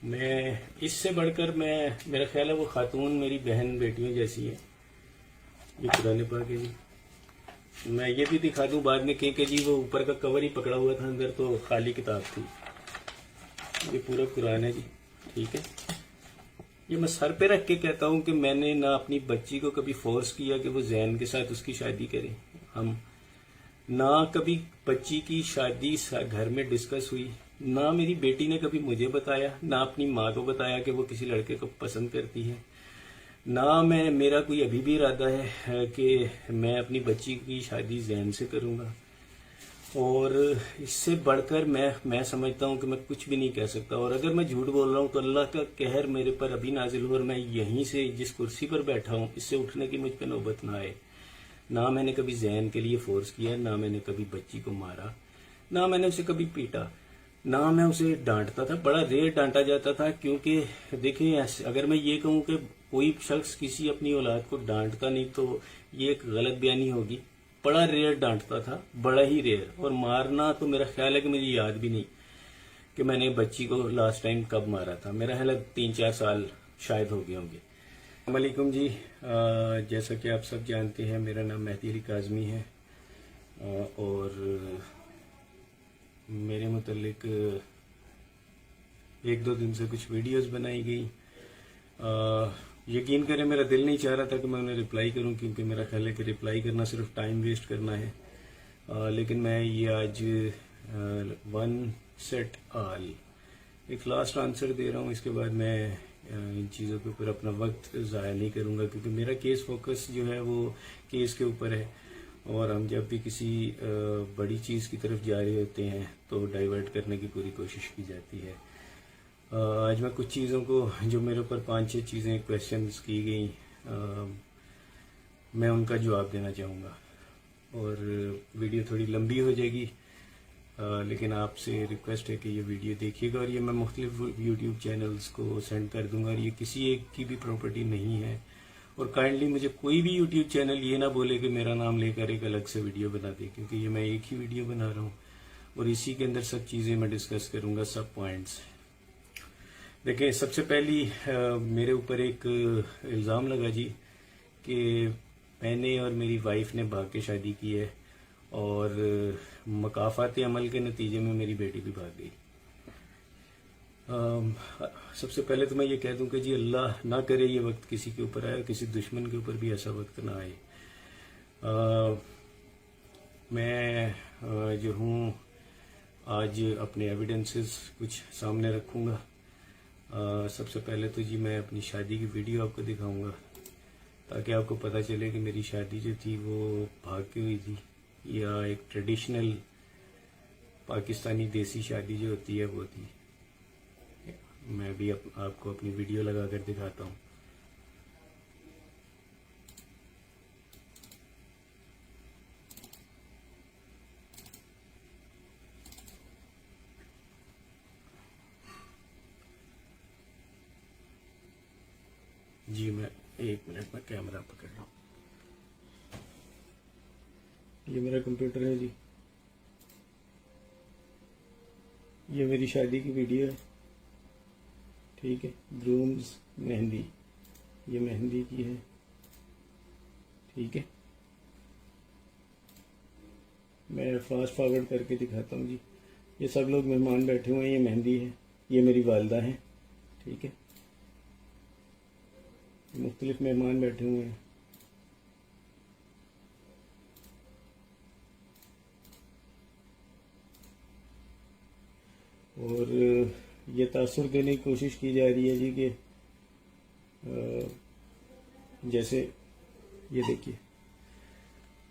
मैं इससे बढ़कर मेरा ख्याल है वो खातून मेरी बहन बेटियों जैसी है। ये कुरान पाक है जी। मैं ये भी दिखा दूं बाद में कि जी वो ऊपर का कवर ही पकड़ा हुआ था, अंदर तो खाली किताब थी। ये पूरा कुरान है जी, ठीक है। ये मैं सर पे रख के कहता हूँ कि मैंने ना अपनी बच्ची को कभी फोर्स किया कि वो जैन के साथ उसकी शादी करे। हम ना कभी बच्ची की शादी घर में डिस्कस हुई, ना मेरी बेटी ने कभी मुझे बताया, ना अपनी माँ को बताया कि वो किसी लड़के को पसंद करती है, ना मेरा कोई अभी भी इरादा है कि मैं अपनी बच्ची की शादी जैन से करूँगा। और इससे बढ़कर मैं समझता हूँ कि मैं कुछ भी नहीं कह सकता। और अगर मैं झूठ बोल रहा हूँ तो अल्लाह का कहर मेरे पर अभी नाजिल हो और मैं यहीं से जिस कुर्सी पर बैठा हूँ इससे उठने की मुझ पर नौबत ना आए। ना मैंने कभी जैन के लिए फोर्स किया, ना मैंने कभी बच्ची को मारा, ना मैंने उसे कभी पीटा, ना मैं उसे डांटता था। बड़ा रेयर डांटा जाता था, क्योंकि देखिए अगर मैं ये कहूँ कि कोई शख्स किसी अपनी औलाद को डांटता नहीं तो ये एक गलत बयानी होगी। बड़ा रेयर डांटता था, बड़ा ही रेयर। और मारना तो मेरा ख्याल है कि मुझे याद भी नहीं कि मैंने बच्ची को लास्ट टाइम कब मारा था। मेरा ख्याल है 3-4 साल शायद हो गए होंगे। वालेकुम जी। जैसा कि आप सब जानते हैं मेरा नाम मेहदी अली काज़मी है। और मेरे मुतल्लिक 1-2 दिन से कुछ वीडियोस बनाई गई। यकीन करें मेरा दिल नहीं चाह रहा था कि मैं उन्हें रिप्लाई करूं, क्योंकि मेरा ख्याल है कि रिप्लाई करना सिर्फ टाइम वेस्ट करना है। लेकिन मैं ये आज वन सेट ऑल एक लास्ट आंसर दे रहा हूं। इसके बाद मैं इन चीज़ों के ऊपर अपना वक्त ज़ाया नहीं करूंगा, क्योंकि मेरा केस फोकस जो है वो केस के ऊपर है। और हम जब भी किसी बड़ी चीज़ की तरफ जा रहे होते हैं तो डाइवर्ट करने की पूरी कोशिश की जाती है। आज मैं कुछ चीज़ों को, जो मेरे ऊपर 5-6 चीज़ें क्वेश्चंस की गई, मैं उनका जवाब देना चाहूँगा। और वीडियो थोड़ी लंबी हो जाएगी, लेकिन आपसे रिक्वेस्ट है कि ये वीडियो देखिएगा। और ये मैं मुख्तलिफ यूट्यूब चैनल्स को सेंड कर दूंगा, और ये किसी एक की भी प्रॉपर्टी नहीं है। और काइंडली मुझे कोई भी यूट्यूब चैनल ये ना बोले कि मेरा नाम लेकर एक अलग से वीडियो बना दे, क्योंकि ये मैं एक ही वीडियो बना रहा हूँ और इसी के अंदर सब चीज़ें मैं डिस्कस करूँगा, सब पॉइंट्स। देखिए, सबसे पहली मेरे ऊपर एक इल्ज़ाम लगा जी कि मैंने और मेरी वाइफ ने भाग के शादी की है, और मकाफात अमल के नतीजे में मेरी बेटी भी भाग गई। सबसे पहले तो मैं ये कह दूं कि जी अल्लाह ना करे ये वक्त किसी के ऊपर आए, किसी दुश्मन के ऊपर भी ऐसा वक्त ना आए। मैं जो हूँ आज अपने एविडेंसेस कुछ सामने रखूँगा। सबसे पहले तो जी मैं अपनी शादी की वीडियो आपको दिखाऊंगा, ताकि आपको पता चले कि मेरी शादी जो थी वो भाग के हुई थी या एक ट्रेडिशनल पाकिस्तानी देसी शादी जो होती है वो थी। मैं भी आपको अपनी वीडियो लगा कर दिखाता हूँ। जी मैं 1 मिनट में कैमरा पकड़ लूँ। ये मेरा कंप्यूटर है जी, ये मेरी शादी की वीडियो है, ठीक है। ग्रूम्स मेहंदी, ये मेहंदी की है, ठीक है। मैं फास्ट फॉरवर्ड करके दिखाता हूँ जी। ये सब लोग मेहमान बैठे हुए हैं, ये मेहंदी है, ये मेरी वालदा है, ठीक है। मुख्तलिफ मेहमान बैठे हुए हैं। और ये तासुर देने की कोशिश की जा रही है जी कि जैसे ये देखिए,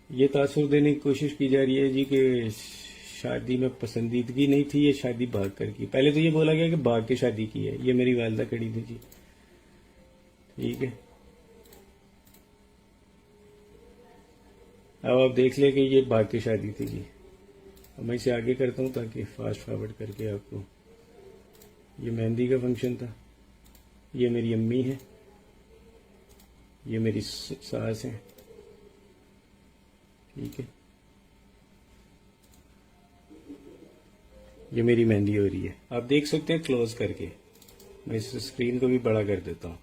ये तासुर देने की कोशिश की जा रही है जी कि शादी में पसंदीदगी नहीं थी, ये शादी भाग कर की। पहले तो ये बोला गया कि भाग के शादी की है। ये मेरी वालदा खड़ी थी जी, ठीक है। अब आप देख ले कि ये भाग के शादी थी जी। अब मैं इसे आगे करता हूँ ताकि फास्ट फॉरवर्ड करके आपको, ये मेहंदी का फंक्शन था। ये मेरी अम्मी है, ये मेरी सास है, ठीक है। ये मेरी मेहंदी हो रही है, आप देख सकते हैं क्लोज करके। मैं इस स्क्रीन को भी बड़ा कर देता हूँ।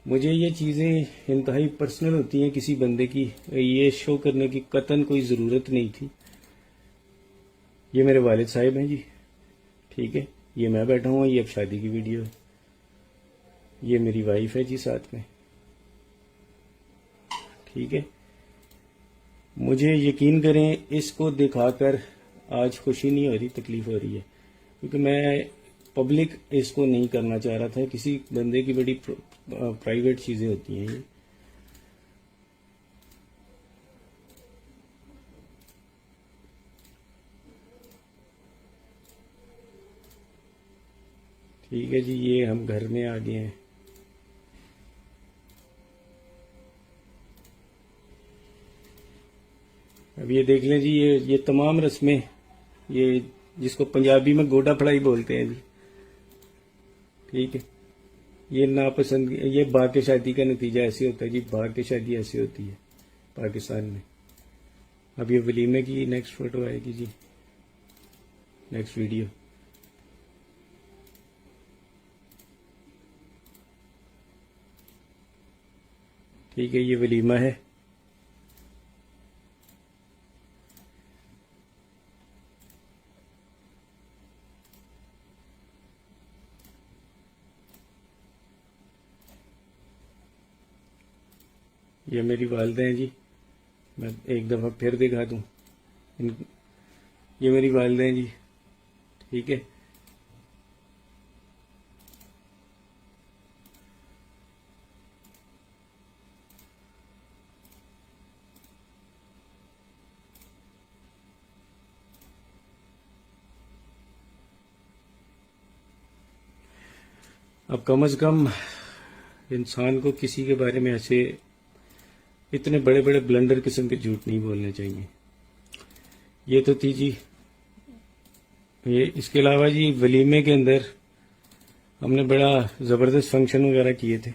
मुझे ये चीज़ें इंतहाई पर्सनल होती हैं किसी बंदे की, ये शो करने की कतन कोई ज़रूरत नहीं थी। ये मेरे वालिद साहिब हैं जी, ठीक है। ये मैं बैठा हूँ, ये अब शादी की वीडियो है। ये मेरी वाइफ है जी साथ में, ठीक है। मुझे यकीन करें, इसको दिखाकर आज खुशी नहीं हो रही, तकलीफ हो रही है, क्योंकि मैं पब्लिक इसको नहीं करना चाह रहा था। किसी बंदे की बड़ी प्राइवेट चीज़ें होती हैं ये। ठीक है जी, ये हम घर में आ गए हैं। अब ये देख लें जी, ये तमाम रस्में, ये जिसको पंजाबी में गोडा फड़ाई बोलते हैं जी, ठीक है। ये नापसंद, ये बाकी शादी का नतीजा ऐसे होता है जी, बाकी शादी ऐसी होती है पाकिस्तान में। अब ये वलीमे की नेक्स्ट फोटो आएगी जी, नेक्स्ट वीडियो। ठीक है, ये वलीमा है। ये मेरी वालिदा हैं जी, मैं एक दफ़ा फिर दिखा दूँ। ये मेरी वालिदा हैं जी, ठीक है। अब कम से कम इंसान को किसी के बारे में ऐसे इतने बड़े बड़े ब्लंडर किस्म के झूठ नहीं बोलने चाहिए। ये तो थी जी ये। इसके अलावा जी वलीमे के अंदर हमने बड़ा ज़बरदस्त फंक्शन वगैरह किए थे।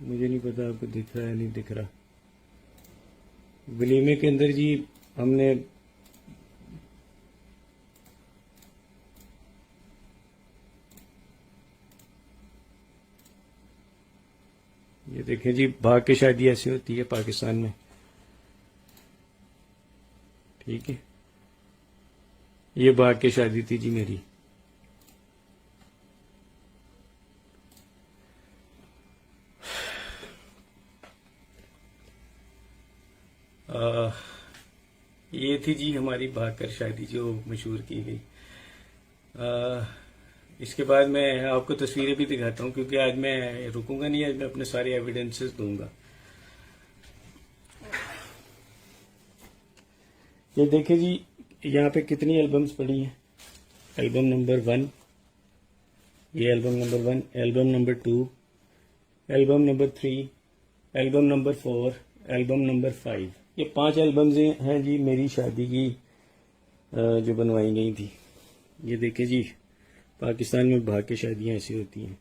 मुझे नहीं पता आपको दिख रहा है नहीं दिख रहा। वलीमे के अंदर जी हमने ये देखें जी, भाग के शादी ऐसी होती है पाकिस्तान में, ठीक है। ये भाग के शादी थी जी मेरी। ये थी जी हमारी भाग कर शादी जो मशहूर की गई। इसके बाद मैं आपको तस्वीरें भी दिखाता हूँ, क्योंकि आज मैं रुकूंगा नहीं, आज मैं अपने सारे एविडेंसेस दूंगा। ये देखिए जी, यहाँ पे कितनी एल्बम्स पड़ी हैं। एल्बम नंबर 1, ये album number 1, album number 2, album number 3, album number 4, album number 5। ये 5 एल्बम्स हैं जी मेरी शादी की जो बनवाई गई थी। ये देखिए जी, पाकिस्तान में भाग के शादियाँ ऐसी होती हैं।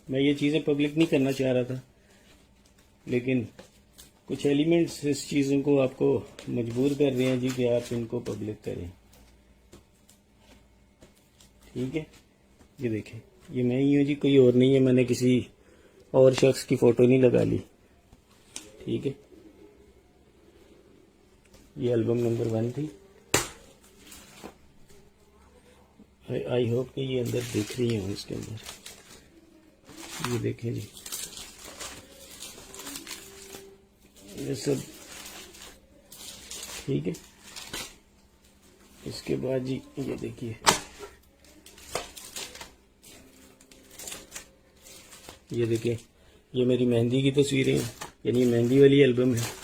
मैं ये चीज़ें पब्लिक नहीं करना चाह रहा था, लेकिन कुछ एलिमेंट्स इस चीज़ों को आपको मजबूर कर रहे हैं जी कि आप इनको पब्लिक करें, ठीक है। ये देखें, ये मैं ही हूँ जी, कोई और नहीं है। मैंने किसी और शख्स की फ़ोटो नहीं लगा ली, ठीक है। ये एल्बम नंबर 1 थी। आई होप कि ये अंदर दिख रही है इसके अंदर। ये देखें जी, ये सब ठीक है। इसके बाद जी ये देखिए, ये देखिए, ये मेरी मेहंदी की तस्वीरें हैं, यानी मेहंदी वाली एल्बम है।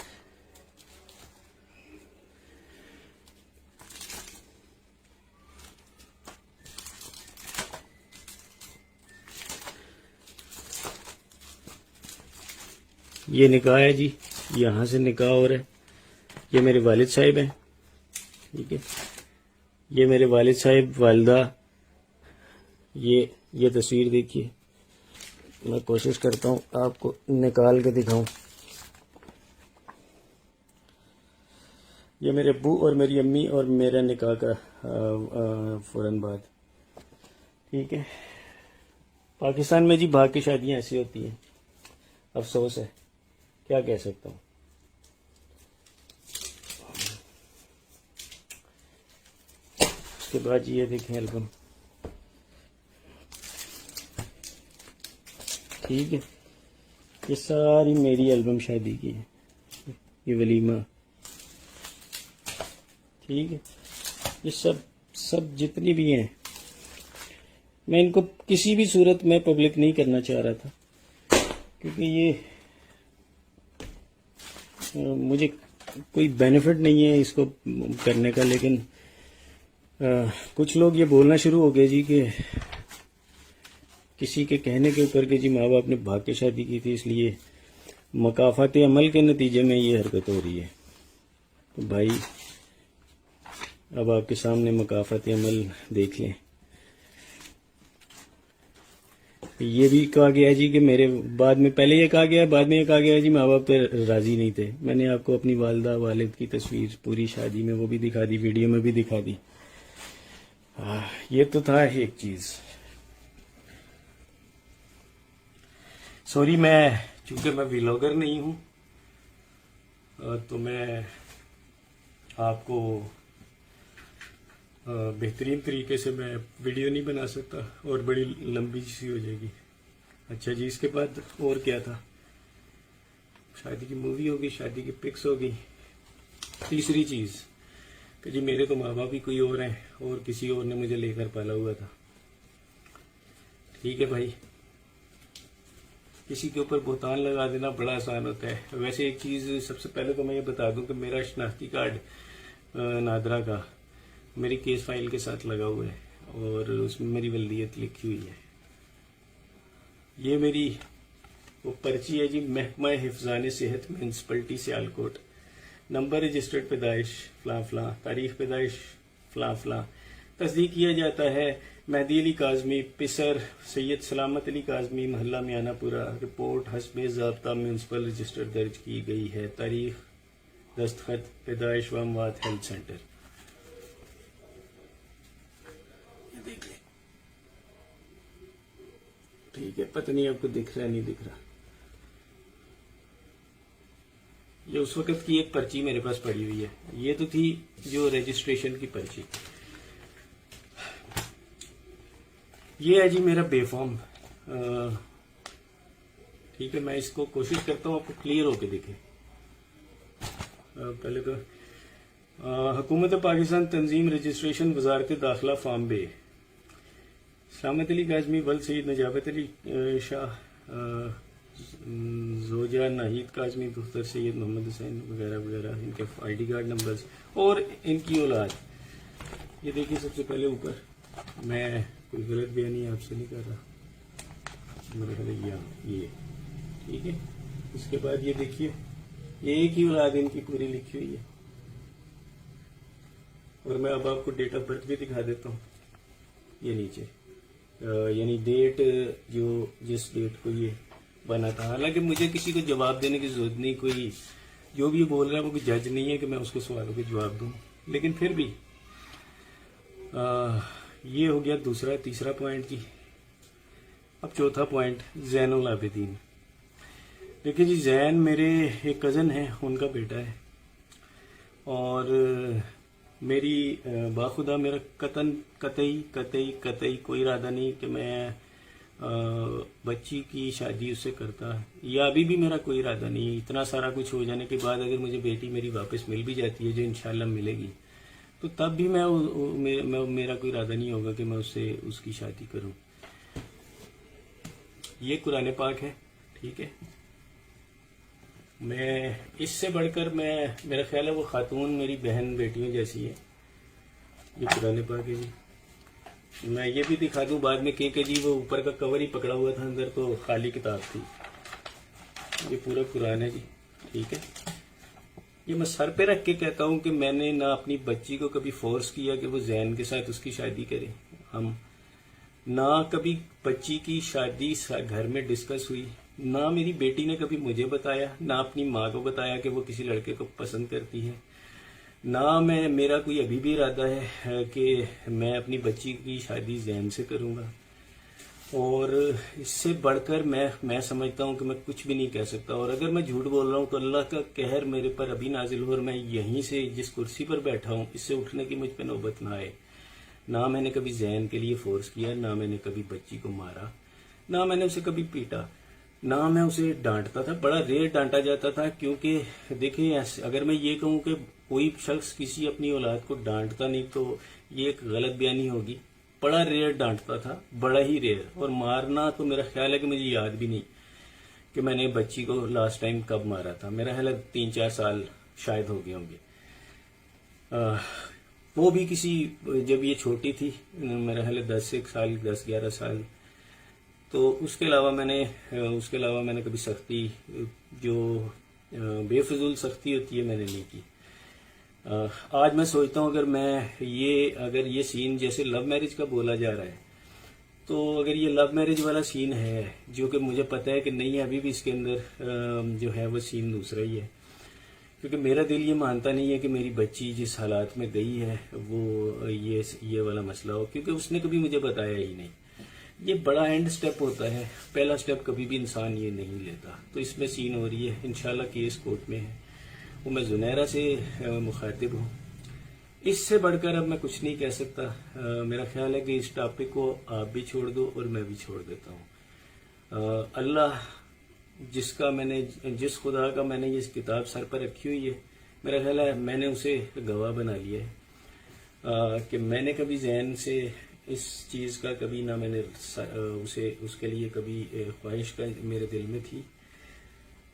ये निकाह है जी, यहाँ से निकाह हो रहा है। ये मेरे वालिद साहिब हैं, ठीक है। ये मेरे वालिद साहिब, वालिदा। ये तस्वीर देखिए, मैं कोशिश करता हूँ आपको निकाल के दिखाऊं। ये मेरे अब्बू और मेरी अम्मी और मेरा निकाह का फौरन बाद। ठीक है। पाकिस्तान में जी भाग की शादियां ऐसी होती हैं, अफसोस है, क्या कह सकता हूँ। उसके बाद ये देखें एल्बम, ठीक है, ये सारी मेरी एल्बम शादी की है, ये वलीमा, ठीक है, ये सब जितनी भी हैं, मैं इनको किसी भी सूरत में पब्लिक नहीं करना चाह रहा था, क्योंकि ये मुझे कोई बेनिफिट नहीं है इसको करने का। लेकिन कुछ लोग ये बोलना शुरू हो गए जी कि किसी के कहने के ऊपर कि जी माँ बाप ने भाग के शादी की थी, इसलिए मकाफात अमल के नतीजे में ये हरकत हो रही है। तो भाई अब आपके सामने मकाफात अमल देख लें। ये भी कहा गया जी कि मेरे बाद में, पहले ये कहा गया, बाद में ये कहा गया जी माँ बाप पे राजी नहीं थे। मैंने आपको अपनी वालदा वालिद की तस्वीर पूरी शादी में वो भी दिखा दी, वीडियो में भी दिखा दी। ये तो था एक चीज। सॉरी, चूंकि मैं व्लॉगर नहीं हूं, तो मैं आपको बेहतरीन तरीके से मैं वीडियो नहीं बना सकता और बड़ी लंबी सी हो जाएगी। अच्छा जी, इसके बाद और क्या था? शादी की मूवी होगी, शादी की पिक्स होगी। तीसरी चीज कि जी मेरे तो माँ बाप ही कोई और हैं और किसी और ने मुझे लेकर पाला हुआ था। ठीक है भाई, किसी के ऊपर बोतान लगा देना बड़ा आसान होता है। वैसे एक चीज सबसे पहले तो मैं ये बता दूं कि मेरा शनाख्ती कार्ड नादरा का मेरी केस फाइल के साथ लगा हुआ है और उसमें मेरी वल्दियत लिखी हुई है। ये मेरी वो पर्ची है जी, महकमा हिफ्जान सेहत म्यूनसिपलिटी सियालकोट, नंबर रजिस्टर्ड पैदाइश फला फला, तारीख पैदाइश फला फला, तस्दीक किया जाता है मेहदी अली काजमी, पिसर सैयद सलामत अली काजमी, महल्ला मियानापुरा। रिपोर्ट हस्बे ज़ाब्ता म्यूनसिपल रजिस्टर दर्ज की गई है। तारीख, दस्तखत, पैदाइश व अमवात हेल्थ सेंटर। देख ले, ठीक है, पता नहीं आपको दिख रहा है नहीं दिख रहा। ये उस वक्त की एक पर्ची मेरे पास पड़ी हुई है। ये तो थी जो रजिस्ट्रेशन की पर्ची। ये है जी मेरा बेफॉर्म। ठीक है, मैं इसको कोशिश करता हूँ आपको क्लियर होके दिखे। पहले तो हुकूमत पाकिस्तान तंजीम रजिस्ट्रेशन वजारत दाखिला फॉर्म बे, सलामत अली काजमी, वल सईद नजाबत अली शाह, जोजा नाहिद काजमी, दुख्तर सैयद मोहम्मद हुसैन वगैरह वगैरह, इनके आईडी कार्ड नंबर्स और इनकी औलाद। ये देखिए सबसे पहले ऊपर, मैं कोई गलत बयानी आपसे नहीं कर रहा, मेरे ख्याल ये ठीक है। इसके बाद ये देखिए, ये एक ही औलाद इनकी पूरी लिखी हुई है। और मैं अब आपको डेट ऑफ बर्थ भी दिखा देता हूँ। ये नीचे यानी डेट जो जिस डेट को ये बना था। हालांकि मुझे किसी को जवाब देने की जरूरत नहीं, कोई जो भी बोल रहा है वो कोई जज नहीं है कि मैं उसके सवालों के जवाब दूं। लेकिन फिर भी ये हो गया दूसरा, तीसरा पॉइंट जी। अब चौथा पॉइंट, जैनुल आबिदीन। देखिए जी, जैन मेरे एक कज़न है, उनका बेटा है और मेरी बाखुदा मेरा कतई कोई इरादा नहीं कि मैं बच्ची की शादी उससे करता, या अभी भी मेरा कोई इरादा नहीं है। इतना सारा कुछ हो जाने के बाद अगर मुझे बेटी मेरी वापस मिल भी जाती है, जो इंशाल्लाह मिलेगी, तो तब भी मेरा कोई इरादा नहीं होगा कि मैं उससे उसकी शादी करूं। ये कुरान पाक है, ठीक है। मैं इससे बढ़कर मेरा ख्याल है वो खातून मेरी बहन बेटियों जैसी है। ये कुरान पाक है जी। मैं ये भी दिखा दूं बाद में कि जी वो ऊपर का कवर ही पकड़ा हुआ था, अंदर तो खाली किताब थी। ये पूरा कुरान है जी, ठीक है। ये मैं सर पे रख के कहता हूं कि मैंने ना अपनी बच्ची को कभी फोर्स किया कि वो जैन के साथ उसकी शादी करे। हम ना कभी बच्ची की शादी घर में डिस्कस हुई, ना मेरी बेटी ने कभी मुझे बताया, ना अपनी माँ को बताया कि वो किसी लड़के को पसंद करती है, ना मेरा कोई अभी भी इरादा है कि मैं अपनी बच्ची की शादी जैन से करूंगा। और इससे बढ़कर मैं समझता हूँ कि मैं कुछ भी नहीं कह सकता। और अगर मैं झूठ बोल रहा हूँ तो अल्लाह का कहर मेरे पर अभी नाजिल हो और मैं यहीं से जिस कुर्सी पर बैठा हूँ इससे उठने की मुझ पर नौबत ना आए। ना मैंने कभी जैन के लिए फोर्स किया, ना मैंने कभी बच्ची को मारा, ना मैंने उसे कभी पीटा, ना मैं उसे डांटता था। बड़ा रेयर डांटा जाता था, क्योंकि देखिए अगर मैं ये कहूँ कि कोई शख्स किसी अपनी औलाद को डांटता नहीं तो ये एक गलत बयानी होगी। बड़ा रेयर डांटता था, बड़ा ही रेयर। और मारना तो मेरा ख्याल है कि मुझे याद भी नहीं कि मैंने बच्ची को लास्ट टाइम कब मारा था। मेरा ख्याल है 3-4 साल शायद हो गए होंगे। वो भी किसी, जब ये छोटी थी, मेरा ख्याल है 10-11 साल। तो उसके अलावा मैंने कभी सख्ती, जो बेफजूल सख्ती होती है, मैंने नहीं की। आज मैं सोचता हूँ अगर ये सीन जैसे लव मैरिज का बोला जा रहा है, तो अगर ये लव मैरिज वाला सीन है, जो कि मुझे पता है कि नहीं है, अभी भी इसके अंदर जो है वो सीन दूसरा ही है। क्योंकि मेरा दिल ये मानता नहीं है कि मेरी बच्ची जिस हालात में गई है वो ये वाला मसला हो, क्योंकि उसने कभी मुझे बताया ही नहीं। ये बड़ा एंड स्टेप होता है, पहला स्टेप कभी भी इंसान ये नहीं लेता। तो इसमें सीन हो रही है, इंशाल्लाह केस कोर्ट में है, वो मैं जुनैरा से मुखातिब हूँ। इससे बढ़कर अब मैं कुछ नहीं कह सकता। मेरा ख्याल है कि इस टॉपिक को आप भी छोड़ दो और मैं भी छोड़ देता हूँ। अल्लाह जिस खुदा का मैंने ये किताब सर पर रखी हुई है, मेरा ख्याल है मैंने उसे गवाह बना लिया है कि मैंने कभी जहन से इस चीज़ का कभी ना मैंने उसके लिए कभी ख्वाहिश का मेरे दिल में थी,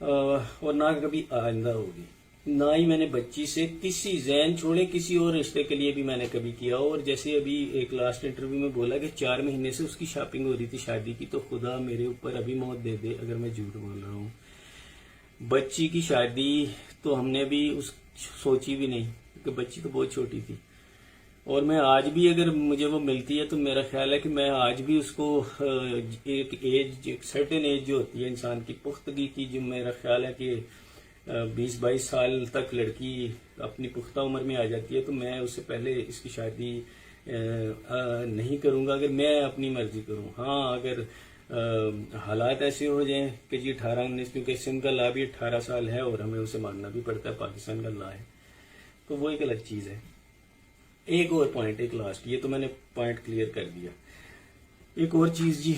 और ना कभी आइंदा होगी। ना ही मैंने बच्ची से किसी जैन छोड़े किसी और रिश्ते के लिए भी मैंने कभी किया। और जैसे अभी एक लास्ट इंटरव्यू में बोला कि 4 महीने से उसकी शॉपिंग हो रही थी शादी की, तो खुदा मेरे ऊपर अभी मौत दे दे अगर मैं झूठ बोल रहा हूँ। बच्ची की शादी तो हमने भी सोची भी नहीं, क्योंकि बच्ची तो बहुत छोटी थी। और मैं आज भी अगर मुझे वो मिलती है तो मेरा ख्याल है कि मैं आज भी उसको एक सर्टेन एज जो होती है इंसान की पुख्तगी की, जो मेरा ख्याल है कि 20-22 साल तक लड़की अपनी पुख्ता उम्र में आ जाती है, तो मैं उससे पहले इसकी शादी नहीं करूंगा अगर मैं अपनी मर्जी करूं। हाँ, अगर हालात ऐसे हो जाएं कि जी 18-19, क्योंकि सिंध का ला भी 18 साल है और हमें उसे मानना भी पड़ता है, पाकिस्तान का ला है, तो वो एक अलग चीज है। एक और पॉइंट, एक लास्ट, ये तो मैंने पॉइंट क्लियर कर दिया। एक और चीज जी,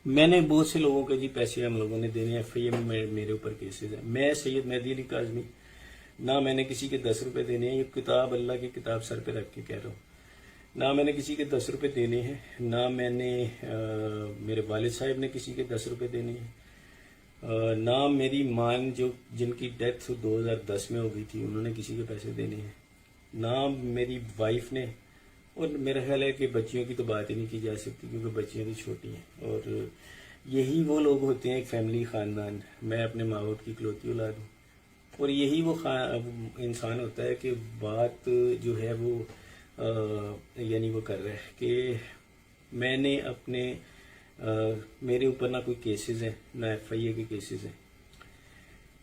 मैंने बहुत से लोगों के जी पैसे हम लोगों ने देने, FIA में मेरे ऊपर केसेस हैं। मैं सैयद मेहदी अली काज़मी, ना मैंने किसी के 10 रुपए देने हैं, ये किताब अल्लाह की किताब सर पे रख के कह रहा हूँ। ना मैंने किसी के 10 रुपए देने हैं, ना मैंने मेरे वालिद साहब ने किसी के 10 रुपए देने हैं, ना मेरी माँ जिनकी डेथ 2010 में हो गई थी उन्होंने किसी के पैसे देने हैं, ना मेरी वाइफ ने। और मेरा ख्याल है कि बच्चियों की तो बात ही नहीं की जा सकती, क्योंकि बच्चियां भी छोटी हैं। और यही वो लोग होते हैं, एक फैमिली, खानदान। मैं अपने माँ बाप की इकलौती औलाद हूँ, और यही वो इंसान होता है कि बात जो है वो यानी वो कर रहा है कि मैंने मेरे ऊपर ना कोई केसेस हैं, ना FIA के केसेस हैं।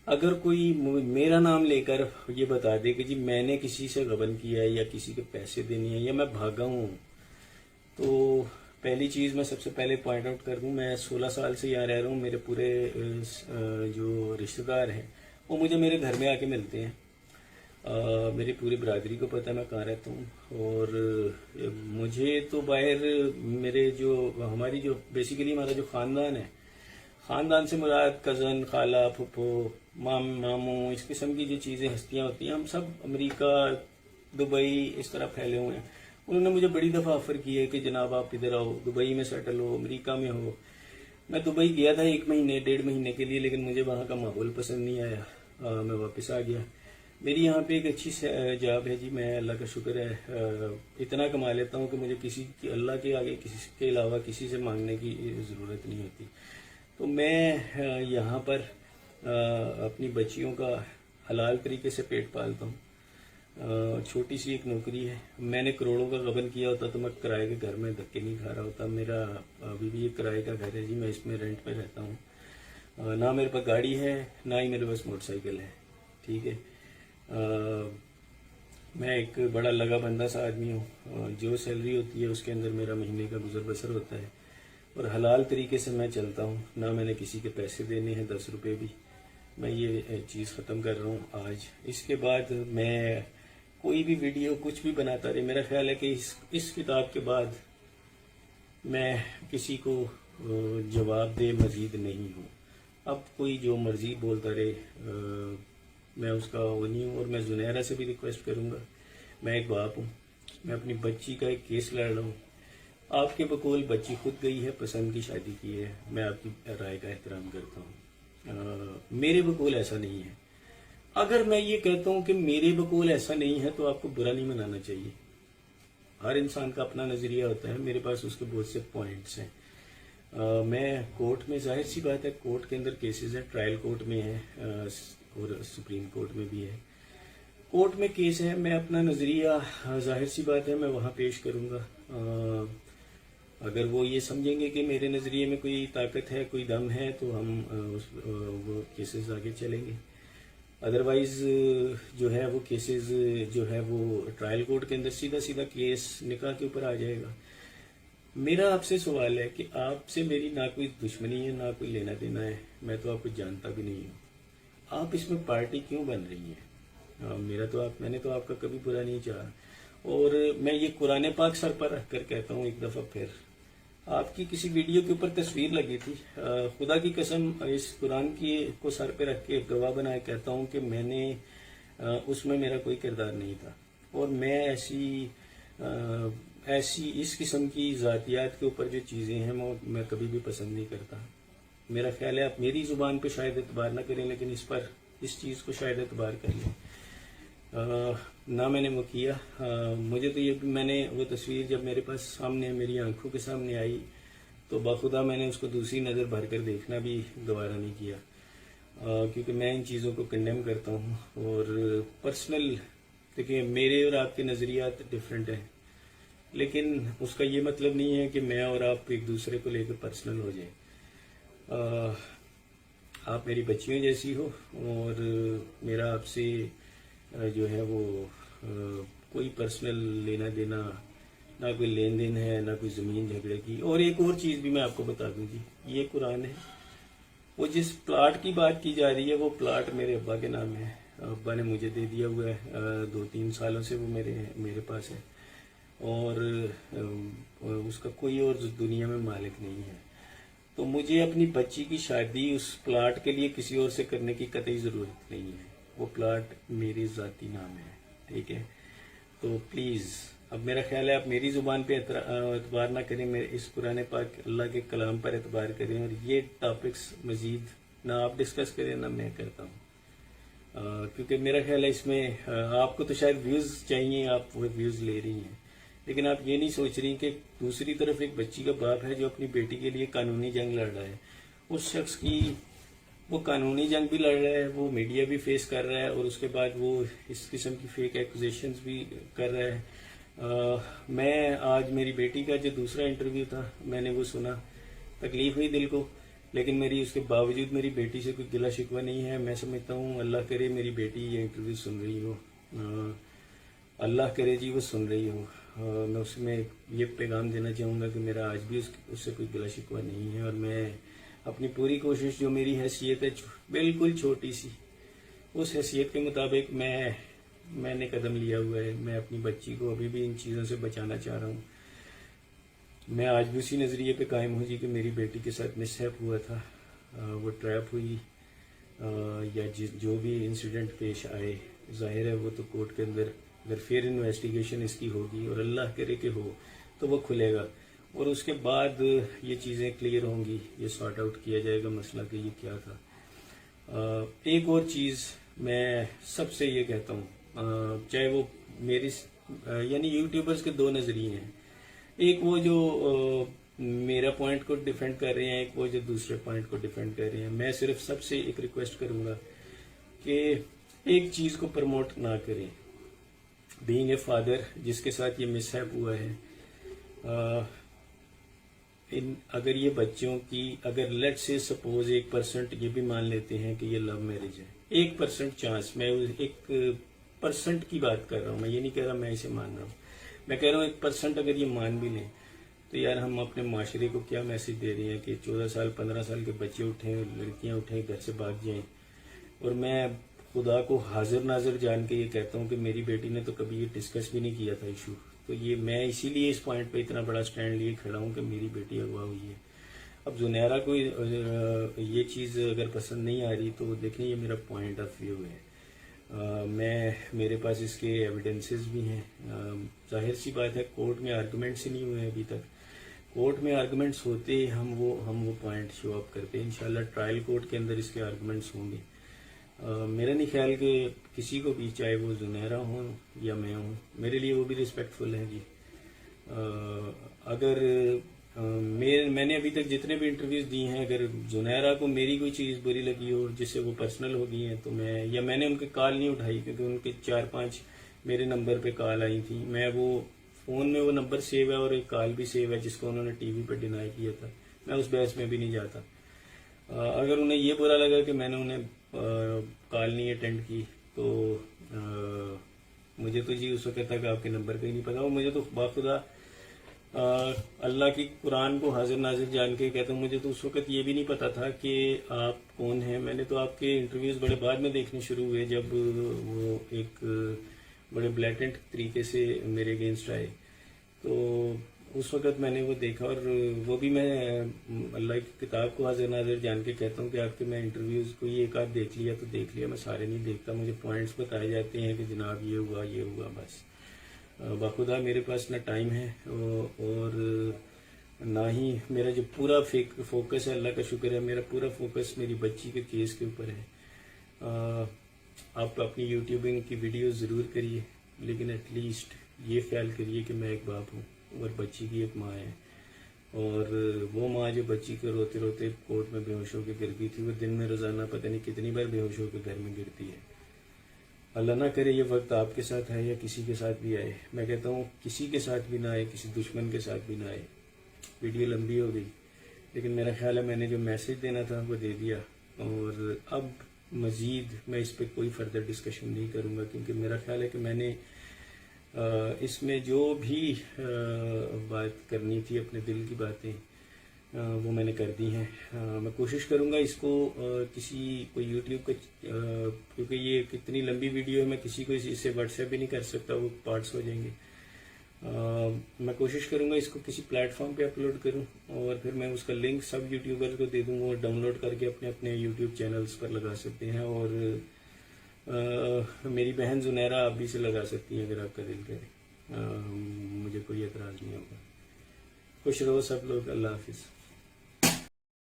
अगर कोई मेरा नाम लेकर ये बता दे कि जी मैंने किसी से गबन किया है या किसी के पैसे देने हैं या मैं भागा हूँ, तो पहली चीज़ मैं सबसे पहले पॉइंट आउट कर दूँ, मैं 16 साल से यहाँ रह रहा हूँ। मेरे पूरे जो रिश्तेदार हैं वो मुझे मेरे घर में आके मिलते हैं। मेरी पूरी बरादरी को पता है मैं कहाँ रहता हूँ। और मुझे तो बाहर हमारी जो बेसिकली हमारा जो ख़ानदान है, ख़ानदान से मुराद कज़न, खाला, फुफो, मामू, इस किस्म की जो चीज़ें हस्तियाँ होती हैं, हम सब अमेरिका, दुबई इस तरह फैले हुए हैं। उन्होंने मुझे बड़ी दफ़ा ऑफ़र की है कि जनाब आप इधर आओ, दुबई में सेटल हो, अमेरिका में हो। मैं दुबई गया था 1 महीने 1.5 महीने के लिए, लेकिन मुझे वहाँ का माहौल पसंद नहीं आया, मैं वापस आ गया। मेरी यहाँ पे एक अच्छी जॉब है जी, मैं अल्लाह का शुक्र है इतना कमा लेता हूँ कि मुझे अल्लाह के आगे किसी के अलावा किसी से मांगने की ज़रूरत नहीं होती। तो मैं यहाँ पर अपनी बच्चियों का हलाल तरीके से पेट पालता हूँ। छोटी सी एक नौकरी है। मैंने करोड़ों का गबन किया होता तो मैं किराए के घर में धक्के नहीं खा रहा होता। मेरा अभी भी एक किराए का घर है जी, मैं इसमें रेंट पे रहता हूँ। ना मेरे पास गाड़ी है, ना ही मेरे पास मोटरसाइकिल है, ठीक है। मैं एक बड़ा लगा बंदा सा आदमी हूँ। जो सैलरी होती है उसके अंदर मेरा महीने का गुजर बसर होता है और हलाल तरीके से मैं चलता हूँ। ना मैंने किसी के पैसे देने हैं 10 रुपए भी। मैं ये चीज़ ख़त्म कर रहा हूँ आज। इसके बाद मैं कोई भी वीडियो कुछ भी बनाता रहे। मेरा ख्याल है कि इस किताब के बाद मैं किसी को जवाब दे मजीद नहीं हूँ। अब कोई जो मर्जी बोलता रहे, मैं उसका वो नहीं हूँ। और मैं जुनैरा से भी रिक्वेस्ट करूँगा, मैं एक बाप हूँ, मैं अपनी बच्ची का एक केस लड़ रहा हूँ। आपके बकौल बच्ची खुद गई है, पसंद की शादी की है, मैं आपकी राय का एहतराम करता हूँ। मेरे बकौल ऐसा नहीं है। अगर मैं ये कहता हूँ कि मेरे बकौल ऐसा नहीं है तो आपको बुरा नहीं मनाना चाहिए। हर इंसान का अपना नजरिया होता है। मेरे पास उसके बहुत से पॉइंट्स हैं। मैं कोर्ट में, जाहिर सी बात है, कोर्ट के अंदर केसेस हैं, ट्रायल कोर्ट में है और सुप्रीम कोर्ट में भी है। कोर्ट में केस है, मैं अपना नजरिया, जाहिर सी बात है, मैं वहां पेश करूंगा। अगर वो ये समझेंगे कि मेरे नजरिए में कोई ताकत है, कोई दम है, तो हम वो केसेस आगे चलेंगे। अदरवाइज जो है वो केसेस जो है वो ट्रायल कोर्ट के अंदर सीधा सीधा केस निकाह के ऊपर आ जाएगा। मेरा आपसे सवाल है कि आपसे मेरी ना कोई दुश्मनी है, ना कोई लेना देना है, मैं तो आपको जानता भी नहीं हूँ। आप इसमें पार्टी क्यों बन रही है? मैंने तो आपका कभी बुरा नहीं चाहा। और मैं ये कुरान पाक सर पर रख कर कहता हूँ एक दफा फिर, आपकी किसी वीडियो के ऊपर तस्वीर लगी थी, खुदा की कसम इस कुरान की को सर पे रख के गवाह बनाए कहता हूँ कि मैंने उसमें मेरा कोई किरदार नहीं था। और मैं ऐसी इस किस्म की ज़ातियात के ऊपर जो चीज़ें हैं मैं कभी भी पसंद नहीं करता। मेरा ख्याल है आप मेरी ज़ुबान पे शायद एतबार ना करें, लेकिन इस चीज़ को शायद एतबार कर लें। ना मैंने वो किया। मुझे तो ये, मैंने वो तस्वीर जब मेरे पास सामने, मेरी आंखों के सामने आई, तो बाखुदा मैंने उसको दूसरी नज़र भर कर देखना भी गवारा नहीं किया, क्योंकि मैं इन चीज़ों को कंडेम करता हूँ। और पर्सनल, देखिए, मेरे और आपके नज़रियात डिफरेंट हैं, लेकिन उसका ये मतलब नहीं है कि मैं और आप एक दूसरे को लेकर पर्सनल हो जाए। आप मेरी बच्चियों जैसी हो और मेरा आपसे जो है वो कोई पर्सनल लेना देना, ना कोई लेन देन है, ना कोई ज़मीन झगड़े की। और एक और चीज़ भी मैं आपको बता दूं जी, ये कुरान है, वो जिस प्लाट की बात की जा रही है वो प्लाट मेरे अब्बा के नाम है। अब्बा ने मुझे दे दिया हुआ है, 2-3 सालों से वो मेरे पास है और उसका कोई और दुनिया में मालिक नहीं है। तो मुझे अपनी बच्ची की शादी उस प्लाट के लिए किसी और से करने की कतई ज़रूरत नहीं है। वो प्लाट मेरी ज़ाती नाम है, ठीक है? तो प्लीज़, अब मेरा ख्याल है आप मेरी ज़ुबान पे एतबार ना करें, मेरे इस कुरान पाक अल्लाह के कलाम पर एतबार करें। और ये टॉपिक्स मज़ीद ना आप डिस्कस करें ना मैं करता हूँ, क्योंकि मेरा ख्याल है इसमें आपको तो शायद व्यूज़ चाहिए, आप वो व्यूज़ ले रही हैं, लेकिन आप ये नहीं सोच रही कि दूसरी तरफ एक बच्ची का बाप है जो अपनी बेटी के लिए कानूनी जंग लड़ रहा है। उस शख्स की वो कानूनी जंग भी लड़ रहा है, वो मीडिया भी फेस कर रहा है और उसके बाद वो इस किस्म की फेक एक्यूजेशंस भी कर रहा है। मैं आज मेरी बेटी का जो दूसरा इंटरव्यू था मैंने वो सुना, तकलीफ हुई दिल को, लेकिन मेरी उसके बावजूद मेरी बेटी से कोई गिला शिकवा नहीं है। मैं समझता हूँ अल्लाह करे मेरी बेटी ये इंटरव्यू सुन रही हो, अल्लाह करे जी वो सुन रही हो। मैं उसमें ये पैगाम देना चाहूँगा कि मेरा आज भी उससे कोई गिला शिकवा नहीं है और मैं अपनी पूरी कोशिश, जो मेरी हैसियत है बिल्कुल छोटी सी, उस हैसियत के मुताबिक मैंने कदम लिया हुआ है। मैं अपनी बच्ची को अभी भी इन चीज़ों से बचाना चाह रहा हूँ। मैं आज भी उसी नज़रिए पे कायम हूँ जी कि मेरी बेटी के साथ मिसहैप हुआ था, वो ट्रैप हुई, या जो भी इंसिडेंट पेश आए, जाहिर है वो तो कोर्ट के अंदर अगर फिर इन्वेस्टिगेशन इसकी होगी और अल्लाह करे कि हो तो वो खुलेगा और उसके बाद ये चीज़ें क्लियर होंगी, ये सॉर्ट आउट किया जाएगा मसला कि ये क्या था। एक और चीज़ मैं सबसे ये कहता हूँ, चाहे वो मेरी यानी यूट्यूबर्स के दो नज़रिए हैं, एक वो जो मेरा पॉइंट को डिफेंड कर रहे हैं, एक वो जो दूसरे पॉइंट को डिफेंड कर रहे हैं। मैं सिर्फ सबसे एक रिक्वेस्ट करूँगा कि एक चीज़ को प्रमोट ना करें। बीइंग ए फादर जिसके साथ ये मिसहैप हुआ है, अगर ये बच्चों की, अगर लेट से सपोज 1% ये भी मान लेते हैं कि ये लव मैरिज है, 1% चांस, मैं एक 1% की बात कर रहा हूँ, मैं ये नहीं कह रहा मैं इसे मान रहा हूँ, मैं कह रहा हूँ 1% अगर ये मान भी लें तो यार हम अपने माशरे को क्या मैसेज दे रहे हैं कि 14 साल 15 साल के बच्चे उठें, लड़कियां उठें, घर से भाग जाएं। और मैं खुदा को हाजिर नाजिर जान के ये कहता हूँ कि मेरी बेटी ने तो कभी ये डिस्कस भी नहीं किया था इशू। तो ये मैं इसीलिए इस पॉइंट पे इतना बड़ा स्टैंड लिए खड़ा हूँ कि मेरी बेटी अगवा हुई है। अब जुनैरा को ये चीज़ अगर पसंद नहीं आ रही तो देखें, ये मेरा पॉइंट ऑफ व्यू है। मेरे पास इसके एविडेंसेस भी हैं। जाहिर सी बात है कोर्ट में आर्गुमेंट्स ही नहीं हुए अभी तक। कोर्ट में आर्गुमेंट्स होते ही हम वो पॉइंट शो अप करते हैं। इंशाल्लाह ट्रायल कोर्ट के अंदर इसके आर्गुमेंट्स होंगे। मेरा नहीं ख्याल कि किसी को भी, चाहे वो जुनैरा हो या मैं हूँ, मेरे लिए वो भी रिस्पेक्टफुल है जी। अगर मैंने अभी तक जितने भी इंटरव्यूज दिए हैं, अगर जुनैरा को मेरी कोई चीज़ बुरी लगी हो जिससे वो पर्सनल हो गई है तो मैंने उनके कॉल नहीं उठाई, क्योंकि उनके 4-5 मेरे नंबर पे कॉल आई थी। मैं वो फ़ोन में वो नंबर सेव है और एक कॉल भी सेव है जिसको उन्होंने टीवी पर डिनाई किया था। मैं उस बहस में भी नहीं जाता। अगर उन्हें ये बुरा लगा कि मैंने उन्हें कॉल नहीं अटेंड की तो मुझे तो जी उस वक्त तक आपके नंबर का ही नहीं पता। और मुझे तो बाखुदा अल्लाह की कुरान को हाजिर नाजिर जान के कहता हूँ, मुझे तो उस वक्त ये भी नहीं पता था कि आप कौन हैं। मैंने तो आपके इंटरव्यूज़ बड़े बाद में देखने शुरू हुए, जब वो एक बड़े ब्लैटेंट तरीके से मेरे अगेंस्ट आए, तो उस वक्त मैंने वो देखा। और वो भी मैं अल्लाह की किताब को हाजिर नाजिर जान के कहता हूँ कि आपके मैं इंटरव्यूज़ कोई एक आध देख लिया तो देख लिया, मैं सारे नहीं देखता। मुझे पॉइंट्स बताए जाते हैं कि जनाब ये हुआ, बस। बाखुदा मेरे पास ना टाइम है और ना ही मेरा जो पूरा फोकस है, अल्लाह का शुक्र है, मेरा पूरा फोकस मेरी बच्ची के केस के ऊपर है। आप अपनी यूट्यूबिंग की वीडियो ज़रूर करिए, लेकिन एटलीस्ट ये ख्याल करिए कि मैं एक बाप हूँ और बच्ची की एक माँ है। और वो माँ जो बच्ची को रोते रोते कोर्ट में बेहोश होकर गिर गई थी, वो दिन में रोज़ाना पता नहीं कितनी बार बेहोश होकर घर में गिरती है। अल्लाह ना करे ये वक्त आपके साथ आए या किसी के साथ भी आए। मैं कहता हूँ किसी के साथ भी ना आए, किसी दुश्मन के साथ भी ना आए। वीडियो लंबी हो गई, लेकिन मेरा ख्याल है मैंने जो मैसेज देना था वो दे दिया। और अब मज़ीद मैं इस पर कोई फर्दर डिस्कशन नहीं करूँगा, क्योंकि मेरा ख्याल है कि मैंने इसमें जो भी बात करनी थी, अपने दिल की बातें, वो मैंने कर दी हैं। मैं कोशिश करूँगा इसको कोई यूट्यूब का, क्योंकि ये कितनी लंबी वीडियो है, मैं किसी को इससे व्हाट्सएप भी नहीं कर सकता, वो पार्ट्स हो जाएंगे। मैं कोशिश करूँगा इसको किसी प्लेटफॉर्म पे अपलोड करूँ और फिर मैं उसका लिंक सब यूट्यूबर्स को दे दूँ, वो डाउनलोड करके अपने अपने यूट्यूब चैनल्स पर लगा सकते हैं। और मेरी बहन जुनैरा आप भी से लगा सकती हैं अगर आपका दिल करे। मुझे कोई एतराज़ नहीं होगा। खुश रहो सब लोग। अल्लाह हाफिज़।